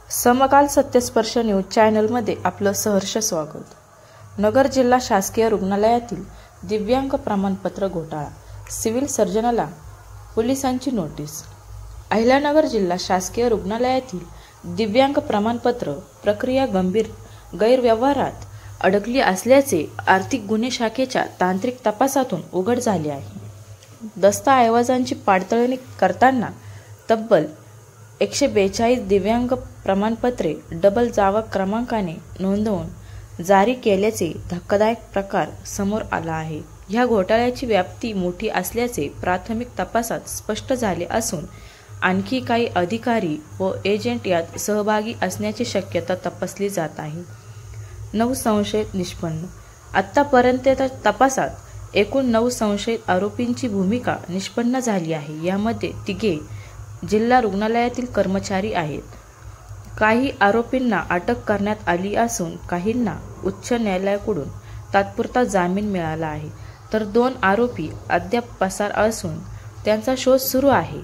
समकाल सत्यस्पर्श news चॅनलमध्ये आपलं सहर्ष स्वागत। नगर जिल्हा शासकीय रुग्णालयातील दिव्यांग प्रमाणपत्र घोटाळा, सिव्हिल सर्जनला पोलिसांची नोटीस। अहिल्यानगर जिल्हा शासकीय रुग्णालयातील दिव्यांग प्रमाणपत्र प्रक्रिया गंभीर गैरव्यवहारात अडकली असल्याचे आर्थिक गुन्हे शाखेच्या तांत्रिक तपासातून उघड झाले आहे। दस्तऐवजांची पडताळणी करताना तब्बल 142 दिव्यांग प्रमाणपत्रे डबल जावा क्रमांकाने नोंदवून जारी केल्याचे धक्कादायक प्रकार समोर आला आहे। या घोटाळ्याची व्याप्ती मोठी असल्याचे प्राथमिक तपासात स्पष्ट झाले असून आणखी काही अधिकारी व एजंट यात सहभागी असण्याची शक्यता तपासली जात आहे। 9 संशयित निष्पन्न। आतापर्यंतच्या तपासात एकूण 9 संशयित आरोपींची भूमिका निष्पन्न झाली आहे। यामध्ये 3 जिल्हा रुग्णालयातील कर्मचारी आहेत। काही आरोपींना अटक करण्यात आली असून काहींना उच्च न्यायालयाकडून तात्पुरता जामीन मिळाला आहे, तर 2 आरोपी अद्याप पसार असून त्यांचा शोध सुरू आहे।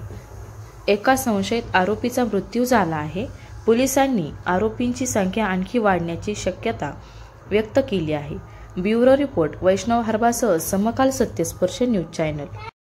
एका संशयित आरोपीचा मृत्यू झाला आहे। पोलिसांनी आरोपींची संख्या आणखी वाढण्याची शक्यता व्यक्त केली आहे। ब्युरो रिपोर्ट, वैष्णव हरबासह समकाल सत्यस्पर्श न्यूज चॅनल।